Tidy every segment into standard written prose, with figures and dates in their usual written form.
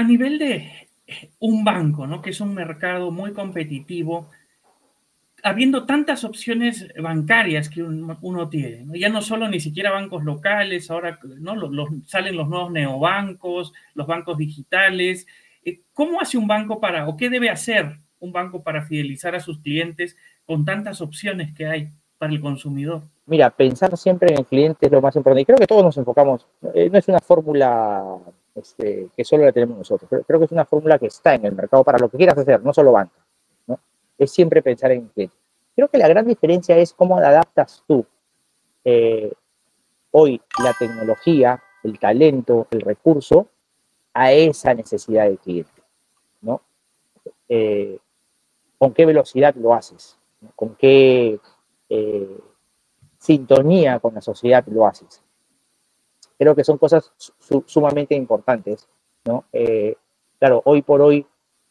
A nivel de un banco, ¿no? Que es un mercado muy competitivo, habiendo tantas opciones bancarias que uno tiene, ¿no? Ya no solo ni siquiera bancos locales, ahora, ¿no? Salen los nuevos neobancos, los bancos digitales. ¿Cómo hace un banco para, o qué debe hacer un banco para fidelizar a sus clientes con tantas opciones que hay para el consumidor? Mira, pensar siempre en el cliente es lo más importante. Y creo que todos nos enfocamos, no es una fórmula que solo la tenemos nosotros. Creo que es una fórmula que está en el mercado para lo que quieras hacer, no solo banca, ¿no? Es siempre pensar en el cliente. Creo que la gran diferencia es cómo adaptas tú eh, hoy la tecnología, el talento, el recurso a esa necesidad del cliente, ¿no? Eh, ¿Con qué velocidad lo haces? ¿No? ¿Con qué eh, sintonía con la sociedad lo haces? Creo que son cosas sumamente importantes, ¿no? Claro, hoy por hoy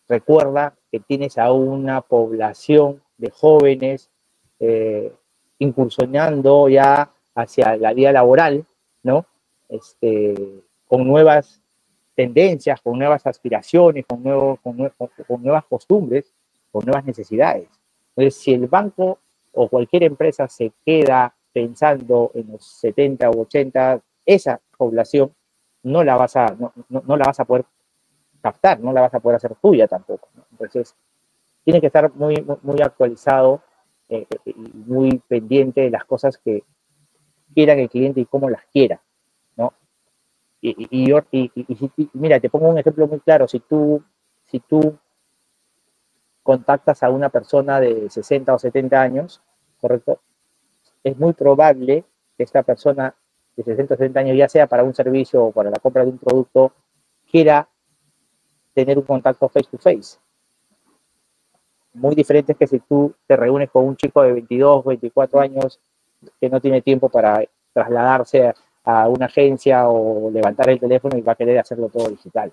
recuerda que tienes a una población de jóvenes eh, incursionando ya hacia la vida laboral, ¿no? Con nuevas tendencias, con nuevas aspiraciones, con nuevas costumbres, con nuevas necesidades. Entonces, si el banco o cualquier empresa se queda pensando en los 70 u 80, esa población no la vas a poder captar, no la vas a poder hacer tuya tampoco, ¿no? Entonces, tiene que estar muy actualizado y muy pendiente de las cosas que quiera el cliente y cómo las quiera, ¿no? Mira, te pongo un ejemplo muy claro. Si tú contactas a una persona de 60 o 70 años, ¿correcto? Es muy probable que esta persona de 60 o 70 años, ya sea para un servicio o para la compra de un producto, quiera tener un contacto face to face. Muy diferente es que si tú te reúnes con un chico de 22, 24 años que no tiene tiempo para trasladarse a una agencia o levantar el teléfono y va a querer hacerlo todo digital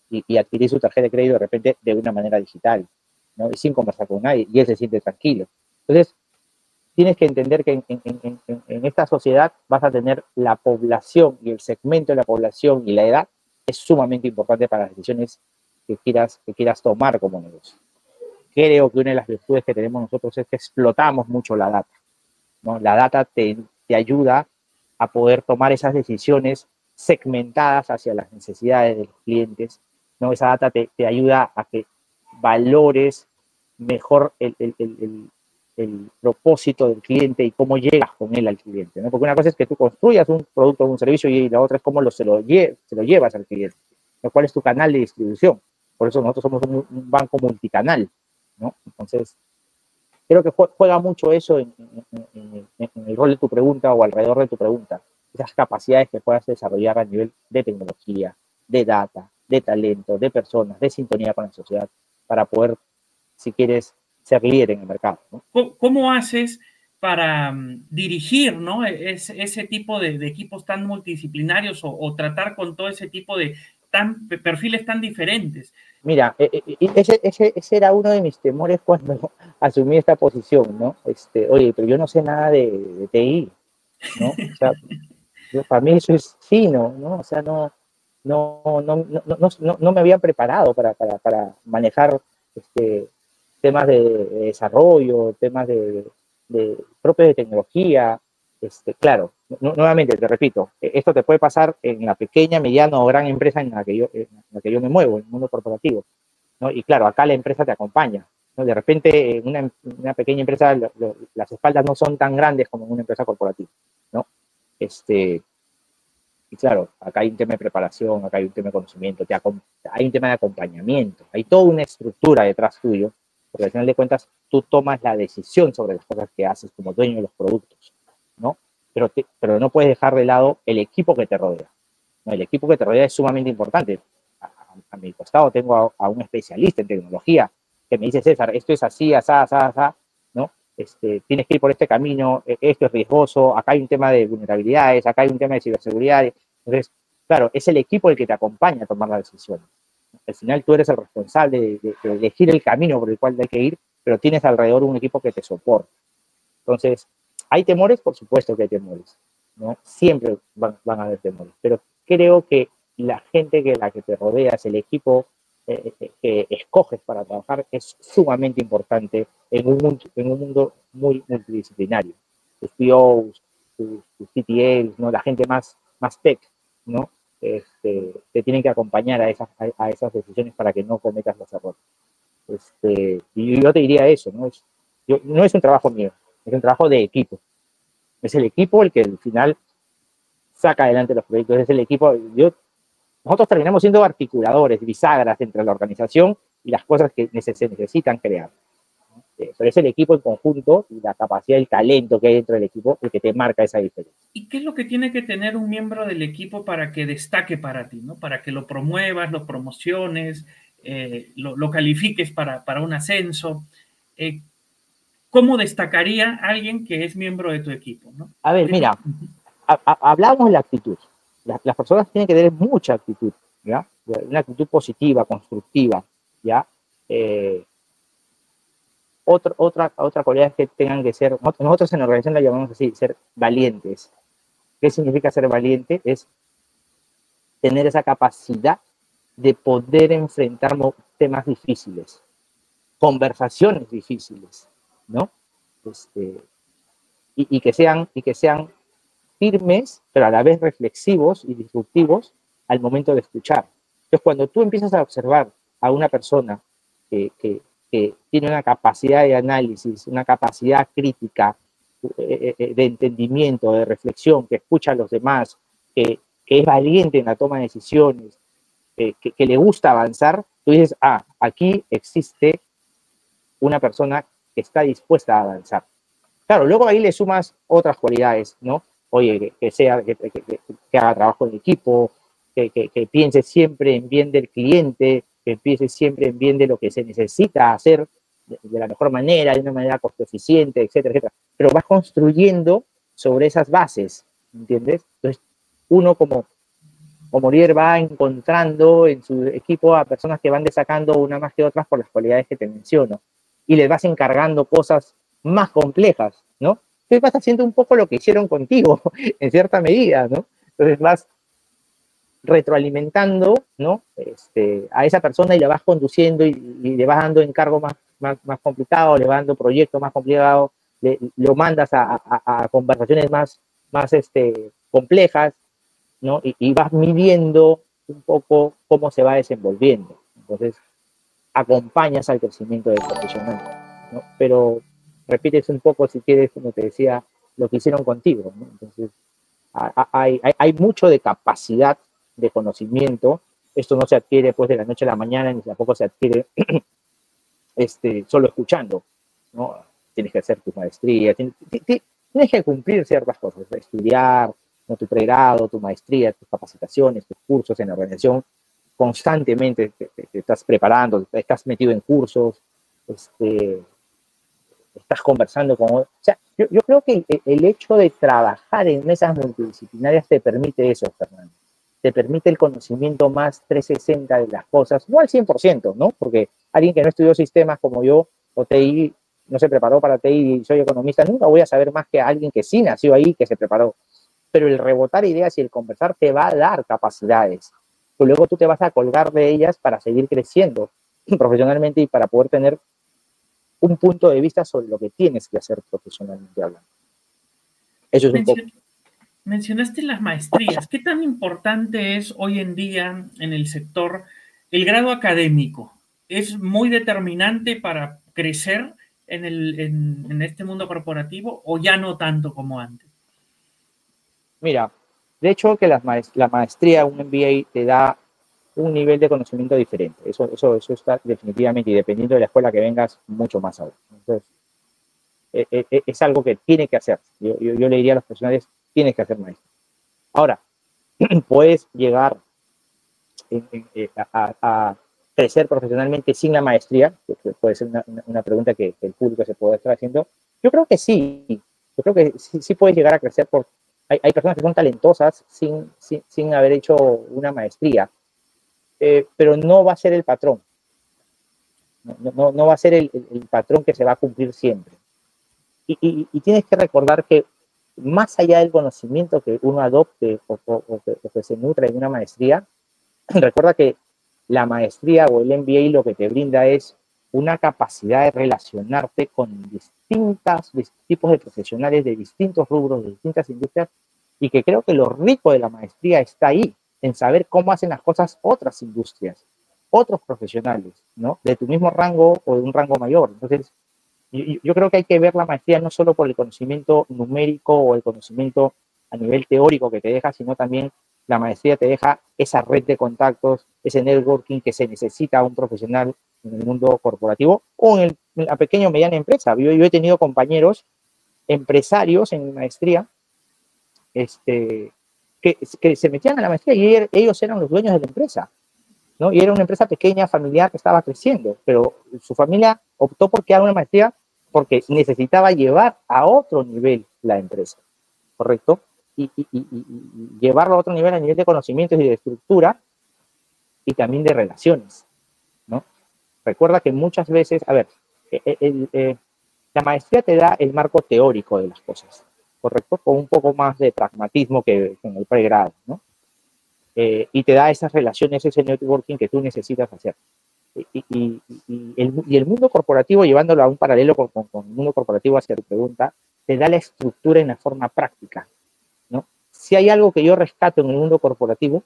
y adquirir su tarjeta de crédito de repente de una manera digital, ¿no? Y sin conversar con nadie, y él se siente tranquilo. Entonces, tienes que entender que en esta sociedad vas a tener la población y el segmento de la población y la edad es sumamente importante para las decisiones que quieras tomar como negocio. Creo que una de las virtudes que tenemos nosotros es que explotamos mucho la data, ¿no? La data te ayuda a poder tomar esas decisiones segmentadas hacia las necesidades de los clientes, ¿no? Esa data te ayuda a que valores mejor el propósito del cliente y cómo llegas con él al cliente, ¿no? Porque una cosa es que tú construyas un producto o un servicio y la otra es cómo se lo llevas al cliente, ¿no? ¿Cuál es tu canal de distribución? Por eso nosotros somos un banco multicanal, ¿no? Entonces, creo que juega mucho eso en el rol de tu pregunta o alrededor de tu pregunta. Esas capacidades que puedas desarrollar a nivel de tecnología, de data, de talento, de personas, de sintonía con la sociedad, para poder, si quieres, ser líder en el mercado, ¿no? ¿Cómo haces para dirigir, ¿no? Ese tipo de equipos tan multidisciplinarios o tratar con todo ese tipo de perfiles tan diferentes? Mira, ese era uno de mis temores cuando asumí esta posición, ¿no? Oye, pero yo no sé nada de TI, ¿no? O sea, para mí eso es fino, ¿no? O sea, no me habían preparado para manejar temas de desarrollo, temas propios de tecnología. Claro, nuevamente te repito, esto te puede pasar en la pequeña, mediana o gran empresa en la que yo me muevo, en el mundo corporativo, ¿no? Y claro, acá la empresa te acompaña, ¿no? De repente, en una pequeña empresa, las espaldas no son tan grandes como en una empresa corporativa, ¿no? Y claro, acá hay un tema de preparación, acá hay un tema de conocimiento, hay un tema de acompañamiento, hay toda una estructura detrás tuyo, porque al final de cuentas tú tomas la decisión sobre las cosas que haces como dueño de los productos, ¿no? Pero no puedes dejar de lado el equipo que te rodea, ¿no? El equipo que te rodea es sumamente importante. A mi costado tengo a un especialista en tecnología que me dice: César, esto es así, asá, asá, asá, ¿no? Tienes que ir por este camino, esto es riesgoso, acá hay un tema de vulnerabilidades, acá hay un tema de ciberseguridad. Entonces, claro, es el equipo el que te acompaña a tomar la decisión. Al final tú eres el responsable de elegir el camino por el cual hay que ir, pero tienes alrededor un equipo que te soporta. Entonces, ¿hay temores? Por supuesto que hay temores, ¿no? Siempre van a haber temores, pero creo que la gente que la que te rodeas, el equipo que escoges para trabajar es sumamente importante en un mundo muy multidisciplinario. Tus POs, tus CTLs, ¿no? La gente más tech, ¿no? Te tienen que acompañar a esas decisiones para que no cometas los errores. Y yo te diría eso, ¿no? No es un trabajo mío, es un trabajo de equipo. Es el equipo el que al final saca adelante los proyectos, es el equipo. Nosotros terminamos siendo articuladores, bisagras entre la organización y las cosas que se necesitan crear. Pero es el equipo en conjunto y la capacidad y el talento que hay dentro del equipo el que te marca esa diferencia. ¿Y qué es lo que tiene que tener un miembro del equipo para que destaque para ti, ¿no? Para que lo promuevas, lo promociones, lo califiques para un ascenso. ¿Cómo destacaría alguien que es miembro de tu equipo, ¿no? A ver, mira, hablamos de la actitud. Las personas tienen que tener mucha actitud, ¿ya? Una actitud positiva, constructiva, ¿ya? Otra cualidad es que tengan que ser, nosotros en la organización la llamamos así, ser valientes. ¿Qué significa ser valiente? Es tener esa capacidad de poder enfrentar temas difíciles, conversaciones difíciles, ¿no? Y que sean firmes, pero a la vez reflexivos y disruptivos al momento de escuchar. Entonces, cuando tú empiezas a observar a una persona que tiene una capacidad de análisis, una capacidad crítica, de entendimiento, de reflexión, que escucha a los demás, que es valiente en la toma de decisiones, que le gusta avanzar, tú dices, aquí existe una persona que está dispuesta a avanzar. Claro, luego ahí le sumas otras cualidades, ¿no? Oye, que haga trabajo en equipo, que piense siempre en bien del cliente, que piense siempre en bien de lo que se necesita hacer de la mejor manera, de una manera costo eficiente, etcétera, etcétera. Pero vas construyendo sobre esas bases, ¿entiendes? Entonces, uno como líder va encontrando en su equipo a personas que van destacando una más que otras por las cualidades que te menciono. Y les vas encargando cosas más complejas, ¿no? Entonces vas haciendo un poco lo que hicieron contigo, en cierta medida, ¿no? Entonces vas retroalimentando, ¿no? A esa persona y la vas conduciendo y le vas dando encargos más complicados, le vas dando proyectos más complicados, lo mandas a conversaciones más complejas, ¿no? Y vas midiendo un poco cómo se va desenvolviendo. Entonces, acompañas al crecimiento del profesional, ¿no? Pero repites un poco, si quieres, como te decía, lo que hicieron contigo, ¿no? Entonces, hay mucho de capacidad de conocimiento. Esto no se adquiere pues de la noche a la mañana, ni tampoco se adquiere solo escuchando, ¿no? Tienes que hacer tu maestría, tienes que cumplir ciertas cosas, estudiar, ¿no? Tu pregrado, tu maestría, tus capacitaciones, tus cursos en la organización, constantemente te estás preparando, estás metido en cursos, estás conversando con... O sea, yo creo que el hecho de trabajar en mesas multidisciplinarias te permite eso, Fernando. Te permite el conocimiento más 360 de las cosas, no al 100%, ¿no? Porque alguien que no estudió sistemas como yo, o TI, no se preparó para TI y soy economista, nunca voy a saber más que alguien que sí nació ahí, que se preparó. Pero el rebotar ideas y el conversar te va a dar capacidades, que luego tú te vas a colgar de ellas para seguir creciendo profesionalmente y para poder tener un punto de vista sobre lo que tienes que hacer profesionalmente hablando. Eso es un poco. Mencionaste las maestrías. ¿Qué tan importante es hoy en día en el sector el grado académico? ¿Es muy determinante para crecer en este mundo corporativo o ya no tanto como antes? Mira, de hecho que la maestría, un MBA, te da un nivel de conocimiento diferente. Eso está definitivamente, y dependiendo de la escuela que vengas, mucho más aún. Entonces, es algo que tiene que hacer. Yo le diría a los profesionales, tienes que hacer maestría. Ahora, puedes llegar a crecer profesionalmente sin la maestría, que puede ser una pregunta que el público se puede estar haciendo. Yo creo que sí. Yo creo que sí puedes llegar a crecer hay personas que son talentosas sin haber hecho una maestría, pero no va a ser el patrón. No va a ser el patrón que se va a cumplir siempre. Y tienes que recordar que más allá del conocimiento que uno adopte o que se nutre en una maestría, recuerda que la maestría o el MBA lo que te brinda es una capacidad de relacionarte con distintos tipos de profesionales de distintos rubros, de distintas industrias, y que creo que lo rico de la maestría está ahí, en saber cómo hacen las cosas otras industrias, otros profesionales, ¿no? De tu mismo rango o de un rango mayor. Entonces, yo creo que hay que ver la maestría no solo por el conocimiento numérico o el conocimiento a nivel teórico que te deja, sino también la maestría te deja esa red de contactos, ese networking que se necesita a un profesional en el mundo corporativo o en la pequeña o mediana empresa. Yo he tenido compañeros empresarios en mi maestría que se metían a la maestría y ellos eran los dueños de la empresa, ¿no? Y era una empresa pequeña, familiar, que estaba creciendo, pero su familia optó por crear una maestría porque necesitaba llevar a otro nivel la empresa, ¿correcto? Y llevarlo a otro nivel, a nivel de conocimientos y de estructura y también de relaciones, ¿no? Recuerda que muchas veces, a ver, la maestría te da el marco teórico de las cosas, ¿correcto? Con un poco más de pragmatismo que en el pregrado, ¿no? Y te da esas relaciones, ese networking que tú necesitas hacer. El mundo corporativo, llevándolo a un paralelo con el mundo corporativo hacia tu pregunta, te da la estructura en la forma práctica, ¿no? Si hay algo que yo rescato en el mundo corporativo,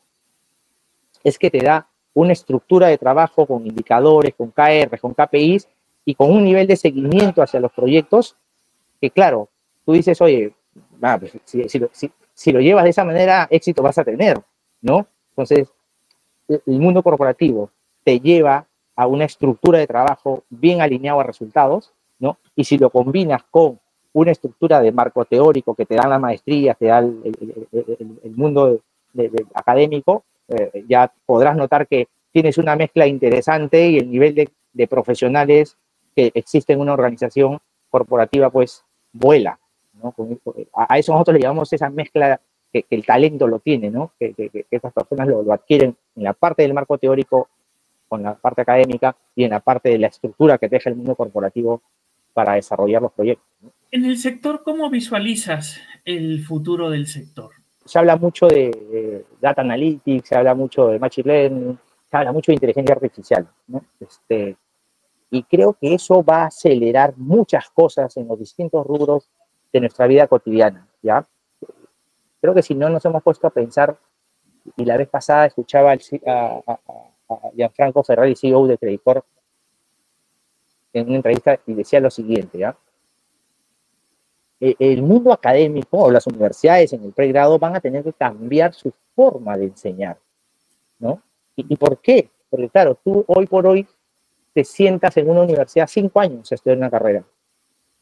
es que te da una estructura de trabajo con indicadores, con KR, con KPIs y con un nivel de seguimiento hacia los proyectos que, claro, tú dices, oye, pues, si lo llevas de esa manera, éxito vas a tener, ¿no? Entonces, el mundo corporativo te lleva a una estructura de trabajo bien alineado a resultados, ¿no? Y si lo combinas con una estructura de marco teórico que te dan las maestrías, te da el mundo académico, ya podrás notar que tienes una mezcla interesante y el nivel de profesionales que existe en una organización corporativa, pues, vuela, ¿no? A eso nosotros le llamamos esa mezcla que el talento lo tiene, ¿no? Que esas personas lo adquieren en la parte del marco teórico, con la parte académica y en la parte de la estructura que te deja el mundo corporativo para desarrollar los proyectos, ¿no? En el sector, ¿cómo visualizas el futuro del sector? Se habla mucho de data analytics, se habla mucho de machine learning, se habla mucho de inteligencia artificial, ¿no? Y creo que eso va a acelerar muchas cosas en los distintos rubros de nuestra vida cotidiana, ¿ya? Creo que si no nos hemos puesto a pensar, y la vez pasada escuchaba a Gianfranco Ferrari, CEO de Credit Corp, en una entrevista y decía lo siguiente, ¿ya? El mundo académico o las universidades en el pregrado van a tener que cambiar su forma de enseñar, ¿no? ¿Y por qué? Porque claro, tú hoy por hoy te sientas en una universidad 5 años a estudiar una carrera,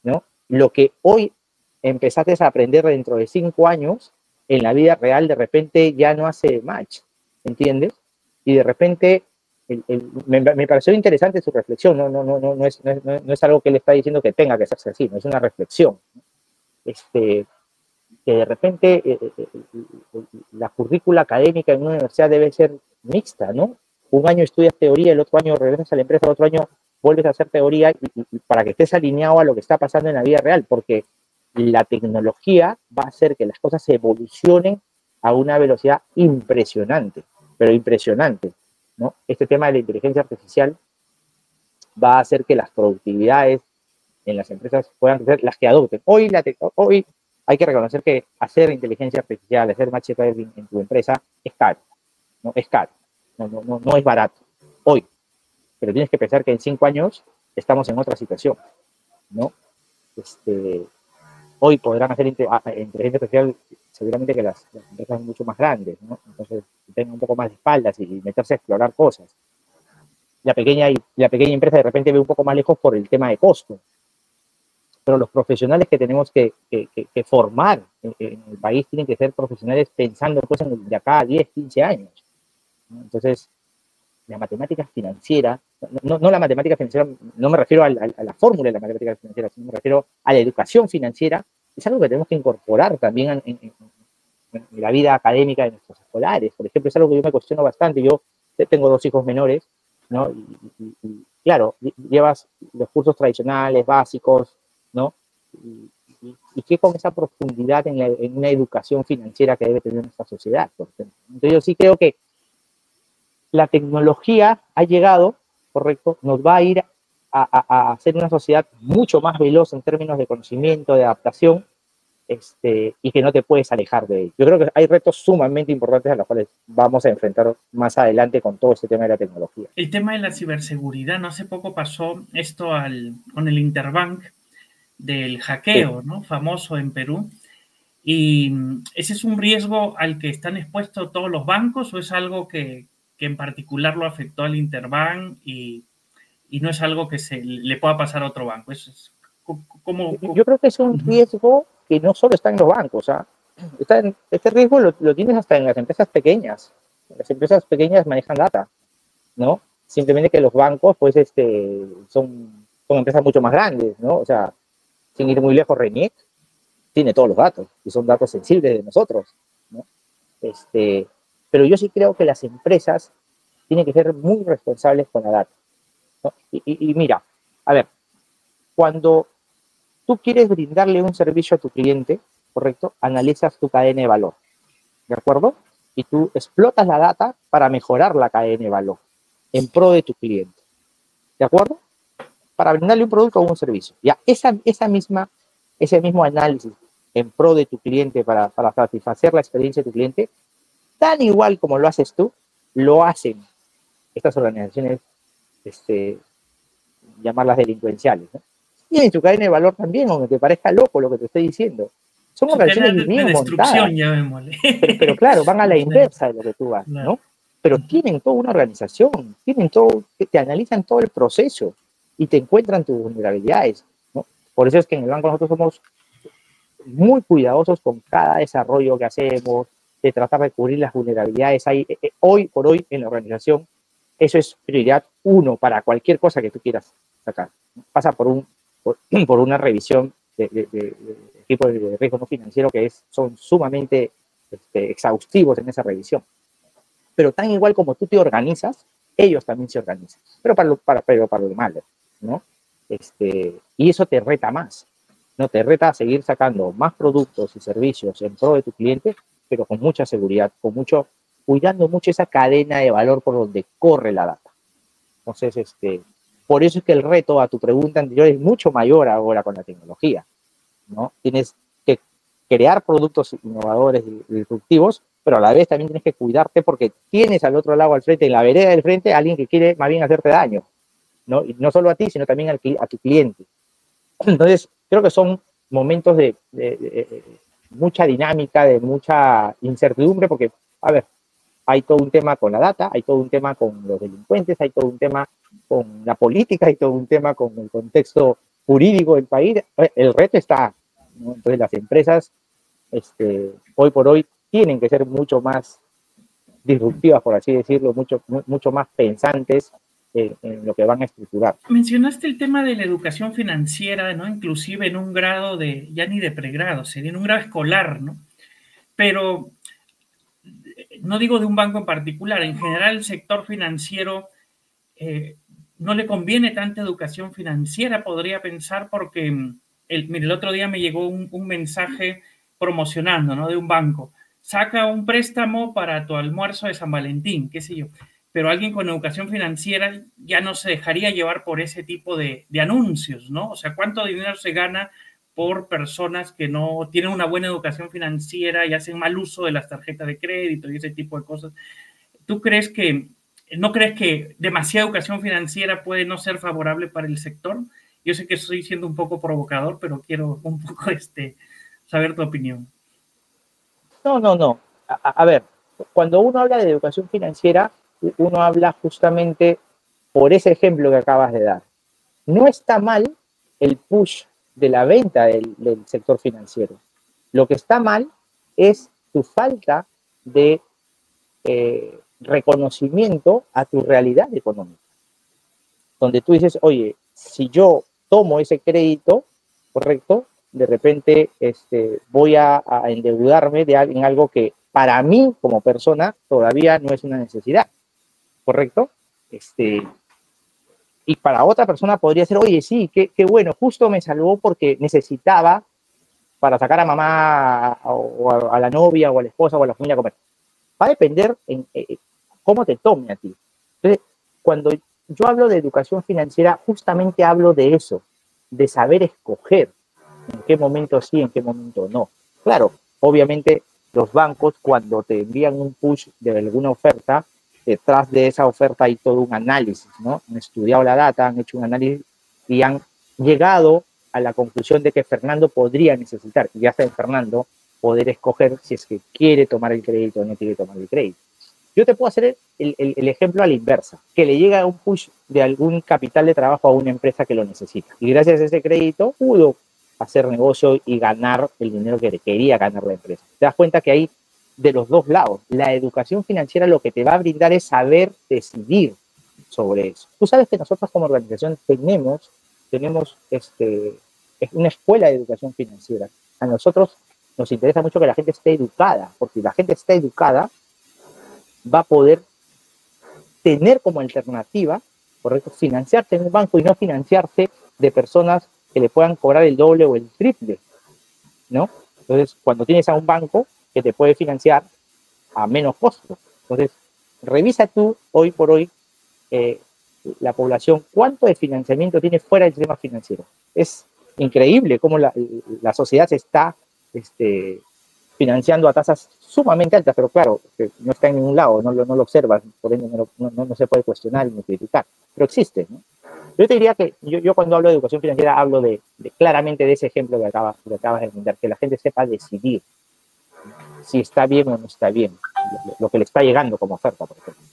¿no? Lo que hoy empezaste a aprender dentro de 5 años, en la vida real de repente ya no hace match, ¿entiendes? Y de repente me pareció interesante su reflexión, no es algo que él está diciendo que tenga que hacerse así, no es una reflexión, ¿no? Que de repente la currícula académica en una universidad debe ser mixta, ¿no? Un año estudias teoría, el otro año regresas a la empresa, el otro año vuelves a hacer teoría y para que estés alineado a lo que está pasando en la vida real, porque la tecnología va a hacer que las cosas evolucionen a una velocidad impresionante, pero impresionante, ¿no? Este tema de la inteligencia artificial va a hacer que las productividades en las empresas puedan ser las que adopten. Hoy hay que reconocer que hacer inteligencia artificial, hacer machine learning en tu empresa es caro, ¿no? Es caro, no es barato. Hoy, pero tienes que pensar que en 5 años estamos en otra situación, ¿no? Hoy podrán hacer inteligencia artificial seguramente que las empresas mucho más grandes, ¿no? Entonces, tengan un poco más de espaldas y meterse a explorar cosas. La pequeña empresa de repente ve un poco más lejos por el tema de costo, pero los profesionales que tenemos que formar en el país tienen que ser profesionales pensando pues, de acá a 10, 15 años, ¿no? Entonces, la matemática financiera, no la matemática financiera, no me refiero a la fórmula de la matemática financiera, sino me refiero a la educación financiera, es algo que tenemos que incorporar también en la vida académica de nuestros escolares. Por ejemplo, es algo que yo me cuestiono bastante. Yo tengo 2 hijos menores, ¿no? Claro, llevas los cursos tradicionales, básicos, ¿no? Y qué con esa profundidad en una educación financiera que debe tener nuestra sociedad, por ejemplo. Entonces yo sí creo que la tecnología ha llegado, correcto, nos va a ir a hacer una sociedad mucho más veloz en términos de conocimiento, de adaptación, y que no te puedes alejar de ello. Yo creo que hay retos sumamente importantes a los cuales vamos a enfrentar más adelante con todo este tema de la tecnología. El tema de la ciberseguridad, ¿no? Hace poco pasó esto con el Interbank del hackeo, ¿no? Famoso en Perú. ¿Y ese es un riesgo al que están expuestos todos los bancos o es algo que en particular lo afectó al Interbank y no es algo que le pueda pasar a otro banco? Yo creo que es un riesgo que no solo está en los bancos, este riesgo lo tienes hasta en las empresas pequeñas. Las empresas pequeñas manejan data, ¿no? Simplemente que los bancos, pues, son empresas mucho más grandes, ¿no? O sea, sin ir muy lejos, RENIEC tiene todos los datos y son datos sensibles de nosotros, ¿no? Pero yo sí creo que las empresas tienen que ser muy responsables con la data, ¿no? Y mira, a ver, cuando tú quieres brindarle un servicio a tu cliente, ¿correcto? Analizas tu cadena de valor, ¿de acuerdo? Y tú explotas la data para mejorar la cadena de valor en pro de tu cliente, ¿de acuerdo? Para brindarle un producto o un servicio. Ya, ese mismo análisis en pro de tu cliente para satisfacer la experiencia de tu cliente, tan igual como lo haces tú, lo hacen estas organizaciones, llamarlas delincuenciales, ¿no? Y en tu cadena de valor también, aunque te parezca loco lo que te estoy diciendo. Son organizaciones bien montadas. Pero claro, van a la inversa de lo que tú vas, ¿no? Pero tienen toda una organización, te analizan todo el proceso y te encuentran tus vulnerabilidades, ¿no? Por eso es que en el banco nosotros somos muy cuidadosos con cada desarrollo que hacemos, de tratar de cubrir las vulnerabilidades. Hoy por hoy en la organización, eso es prioridad 1 para cualquier cosa que tú quieras sacar. Pasa por una revisión de equipo de riesgo no financiero que son sumamente exhaustivos en esa revisión. Pero tan igual como tú te organizas, ellos también se organizan, pero para lo malo, ¿no? Y eso te reta más, ¿no? Te reta a seguir sacando más productos y servicios en pro de tu cliente, pero con mucha seguridad, cuidando mucho esa cadena de valor por donde corre la data. Entonces, por eso es que el reto a tu pregunta anterior es mucho mayor ahora con la tecnología, ¿no? Tienes que crear productos innovadores y disruptivos, pero a la vez también tienes que cuidarte porque tienes al otro lado, al frente, en la vereda del frente, a alguien que quiere más bien hacerte daño, ¿no? Y no solo a ti, sino también a tu cliente. Entonces, creo que son momentos de mucha dinámica, de mucha incertidumbre, porque, a ver, hay todo un tema con la data, hay todo un tema con los delincuentes, hay todo un tema con la política, hay todo un tema con el contexto jurídico del país. El reto está, ¿no? Entonces las empresas hoy por hoy tienen que ser mucho más disruptivas, por así decirlo, mucho más pensantes en lo que van a estructurar. Mencionaste el tema de la educación financiera, ¿no? Inclusive en un grado ya ni de pregrado, sería en un grado escolar, ¿no? Pero no digo de un banco en particular, en general el sector financiero no le conviene tanta educación financiera, podría pensar, porque el otro día me llegó un mensaje promocionando, ¿no? De un banco. Saca un préstamo para tu almuerzo de San Valentín, qué sé yo. Pero alguien con educación financiera ya no se dejaría llevar por ese tipo de anuncios, ¿no? O sea, ¿cuánto dinero se gana por personas que no tienen una buena educación financiera y hacen mal uso de las tarjetas de crédito y ese tipo de cosas? ¿Tú crees no crees que demasiada educación financiera puede no ser favorable para el sector? Yo sé que estoy siendo un poco provocador, pero quiero un poco saber tu opinión. No. A ver, cuando uno habla de educación financiera, uno habla justamente por ese ejemplo que acabas de dar. No está mal el push de la venta del sector financiero. Lo que está mal es tu falta de reconocimiento a tu realidad económica. Donde tú dices, oye, si yo tomo ese crédito, correcto, de repente voy a endeudarme en algo que para mí como persona todavía no es una necesidad, ¿correcto? Y para otra persona podría ser, oye, sí, qué bueno, justo me salvó porque necesitaba para sacar a mamá o a la novia o a la esposa o a la familia a comer. Va a depender cómo te tome a ti. Entonces, cuando yo hablo de educación financiera, justamente hablo de eso, de saber escoger en qué momento sí, en qué momento no. Claro, obviamente los bancos cuando te envían un push de alguna oferta, detrás de esa oferta hay todo un análisis, ¿no? Han estudiado la data, han hecho un análisis y han llegado a la conclusión de que Fernando podría necesitar, y ya está en Fernando, poder escoger si es que quiere tomar el crédito o no quiere tomar el crédito. Yo te puedo hacer el ejemplo a la inversa, que le llega un push de algún capital de trabajo a una empresa que lo necesita. Y gracias a ese crédito pudo hacer negocio y ganar el dinero que quería ganar la empresa. Te das cuenta que hay de los dos lados. La educación financiera lo que te va a brindar es saber decidir sobre eso. Tú sabes que nosotros como organización tenemos una escuela de educación financiera. A nosotros nos interesa mucho que la gente esté educada, porque si la gente está educada, va a poder tener como alternativa, correcto, financiarse en un banco y no financiarse de personas que le puedan cobrar el doble o el triple, ¿no? Entonces, cuando tienes a un banco que te puede financiar a menos costo. Entonces, revisa tú hoy por hoy la población, cuánto de financiamiento tiene fuera del sistema financiero. Es increíble cómo la sociedad se está financiando a tasas sumamente altas, pero claro, no está en ningún lado, no lo observas, por ende no se puede cuestionar ni criticar, pero existe, ¿no? Yo te diría que yo cuando hablo de educación financiera hablo claramente de ese ejemplo que acabas de brindar, que la gente sepa decidir si está bien o no está bien, lo que le está llegando como oferta, por ejemplo.